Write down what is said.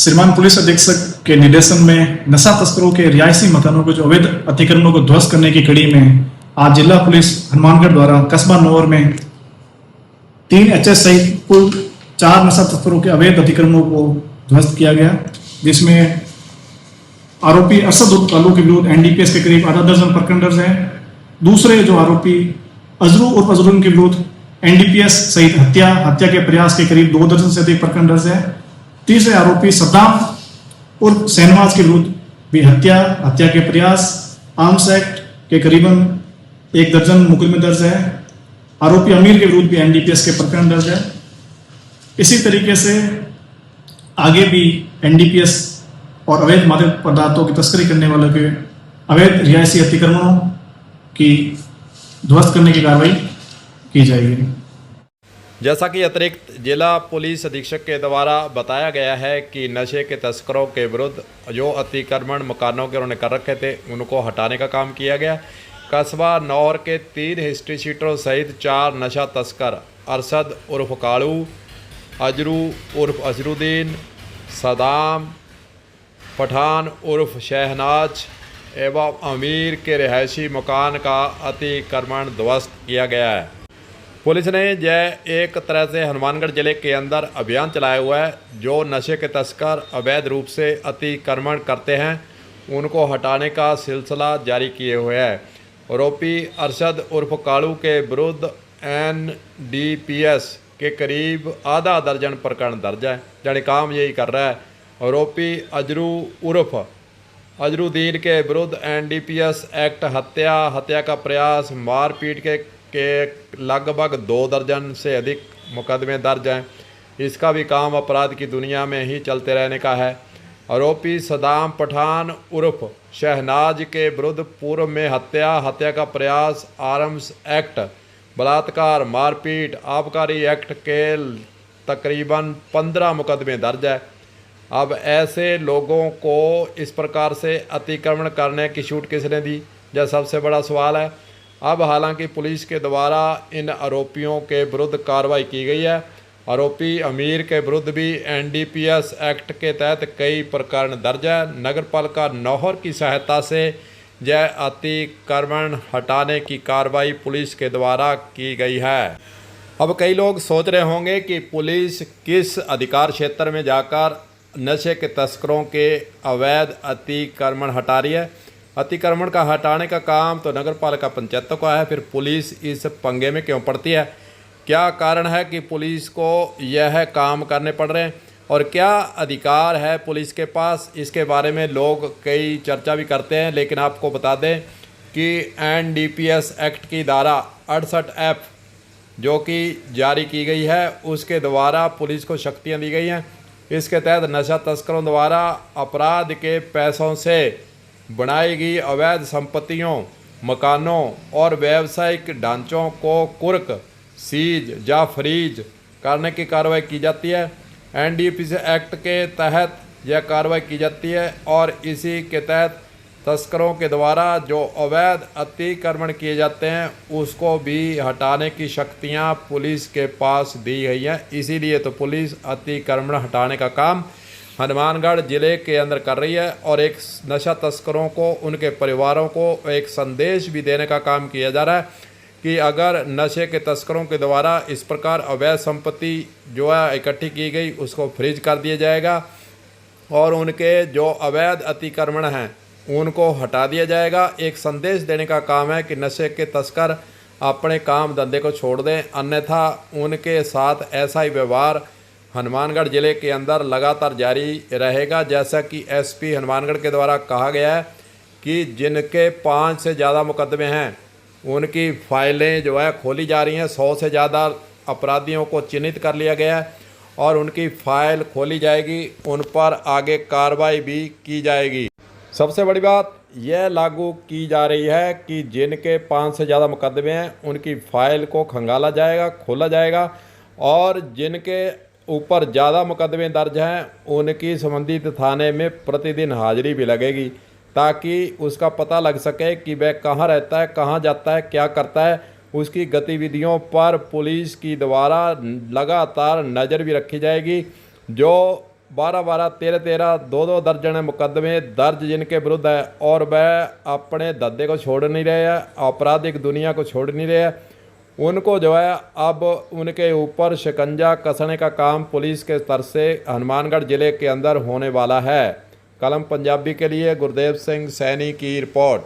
श्रीमान पुलिस अधीक्षक के निर्देशन में नशा तस्करों के रिहायशी मकानों को जो अवैध अतिक्रमणों को ध्वस्त करने की कड़ी में आज जिला पुलिस हनुमानगढ़ द्वारा कस्बा नौर में 3 एचएस सहित कुल 4 नशा तस्करों के अवैध अतिक्रमणों को ध्वस्त किया गया, जिसमें आरोपी अरशद उर्फ कालू के विरुद्ध एनडीपीएस के करीब आधा दर्जन प्रकरण दर्ज है। दूसरे जो आरोपी अजरू उर्फ अजरुन के विरुद्ध एनडीपीएस सहित हत्या के प्रयास के करीब 2 दर्जन से अधिक प्रकरण दर्ज है। तीसरे आरोपी सद्दाम उर्फ शहनवाज के विरुद्ध भी हत्या के प्रयास, आर्म्स एक्ट के करीबन 1 दर्जन मुकदमे दर्ज है। आरोपी अमीर के विरुद्ध भी एनडीपीएस के प्रकरण दर्ज है। इसी तरीके से आगे भी एनडीपीएस और अवैध मादक पदार्थों की तस्करी करने वालों के अवैध रिहायशी अतिक्रमणों की ध्वस्त करने की कार्रवाई की जाएगी। जैसा कि अतिरिक्त जिला पुलिस अधीक्षक के द्वारा बताया गया है कि नशे के तस्करों के विरुद्ध जो अतिक्रमण मकानों के उन्होंने कर रखे थे उनको हटाने का काम किया गया। कस्बा नौर के 3 हिस्ट्री शीटरों सहित 4 नशा तस्कर अरशद उर्फ कालू, अजरू उर्फ अजरुद्दीन, सदाम पठान उर्फ शहनाज एवं अमीर के रिहायशी मकान का अतिक्रमण ध्वस्त किया गया है। पुलिस ने यह एक तरह से हनुमानगढ़ जिले के अंदर अभियान चलाया हुआ है। जो नशे के तस्कर अवैध रूप से अतिक्रमण करते हैं उनको हटाने का सिलसिला जारी किए हुए है। आरोपी अरशद उर्फ कालू के विरुद्ध एनडीपीएस के करीब आधा दर्जन प्रकरण दर्ज है, यानी काम यही कर रहा है। आरोपी अजरू उर्फ अजरुद्दीन के विरुद्ध एनडीपीएस एक्ट हत्या का प्रयास, मारपीट के लगभग 2 दर्जन से अधिक मुकदमे दर्ज हैं। इसका भी काम अपराध की दुनिया में ही चलते रहने का है। आरोपी सदाम पठान उर्फ शहनाज के विरुद्ध पूर्व में हत्या का प्रयास, आर्म्स एक्ट, बलात्कार, मारपीट, आबकारी एक्ट के तकरीबन 15 मुकदमे दर्ज है। अब ऐसे लोगों को इस प्रकार से अतिक्रमण करने की छूट किसने दी, यह सबसे बड़ा सवाल है। अब हालांकि पुलिस के द्वारा इन आरोपियों के विरुद्ध कार्रवाई की गई है। आरोपी अमीर के विरुद्ध भी एनडीपीएस एक्ट के तहत कई प्रकरण दर्ज है। नगर पालिका नौहर की सहायता से यह अतिक्रमण हटाने की कार्रवाई पुलिस के द्वारा की गई है। अब कई लोग सोच रहे होंगे कि पुलिस किस अधिकार क्षेत्र में जाकर नशे के तस्करों के अवैध अतिक्रमण हटा रही है। अतिक्रमण का हटाने का काम तो नगर पालिका पंचायतों का है, फिर पुलिस इस पंगे में क्यों पड़ती है? क्या कारण है कि पुलिस को यह काम करने पड़ रहे हैं और क्या अधिकार है पुलिस के पास? इसके बारे में लोग कई चर्चा भी करते हैं, लेकिन आपको बता दें कि एनडीपीएस एक्ट की धारा 68F जो कि जारी की गई है उसके द्वारा पुलिस को शक्तियाँ दी गई हैं। इसके तहत नशा तस्करों द्वारा अपराध के पैसों से बनाई गई अवैध संपत्तियों, मकानों और व्यावसायिक ढांचों को कुर्क, सीज या फ्रीज करने की कार्रवाई की जाती है। एनडीपीएस एक्ट के तहत यह कार्रवाई की जाती है और इसी के तहत तस्करों के द्वारा जो अवैध अतिक्रमण किए जाते हैं उसको भी हटाने की शक्तियां पुलिस के पास दी गई हैं। इसीलिए तो पुलिस अतिक्रमण हटाने का काम हनुमानगढ़ ज़िले के अंदर कर रही है और एक नशा तस्करों को, उनके परिवारों को एक संदेश भी देने का काम किया जा रहा है कि अगर नशे के तस्करों के द्वारा इस प्रकार अवैध संपत्ति जो है इकट्ठी की गई उसको फ्रीज कर दिया जाएगा और उनके जो अवैध अतिक्रमण हैं उनको हटा दिया जाएगा। एक संदेश देने का काम है कि नशे के तस्कर अपने काम धंधे को छोड़ दें, अन्यथा उनके साथ ऐसा ही व्यवहार हनुमानगढ़ ज़िले के अंदर लगातार जारी रहेगा। जैसा कि एसपी हनुमानगढ़ के द्वारा कहा गया है कि जिनके 5 से ज़्यादा मुकदमे हैं उनकी फाइलें जो है खोली जा रही हैं। 100 से ज़्यादा अपराधियों को चिन्हित कर लिया गया है और उनकी फ़ाइल खोली जाएगी, उन पर आगे कार्रवाई भी की जाएगी। सबसे बड़ी बात यह लागू की जा रही है कि जिनके 5 से ज़्यादा मुकदमे हैं उनकी फ़ाइल को खंगाला जाएगा, खोला जाएगा और जिनके ऊपर ज़्यादा मुकदमे दर्ज हैं उनकी संबंधित थाने में प्रतिदिन हाजिरी भी लगेगी ताकि उसका पता लग सके कि वह कहाँ रहता है, कहाँ जाता है, क्या करता है। उसकी गतिविधियों पर पुलिस की द्वारा लगातार नज़र भी रखी जाएगी। जो 12-12, 13-13, 2-2 दर्जन मुकदमे दर्ज जिनके विरुद्ध है और वह अपने धंधे को छोड़ नहीं रहे हैं, आपराधिक दुनिया को छोड़ नहीं रहे हैं। उनको जो है अब उनके ऊपर शिकंजा कसने का काम पुलिस के स्तर से हनुमानगढ़ ज़िले के अंदर होने वाला है। कलम पंजाबी के लिए गुरदेव सिंह सैनी की रिपोर्ट।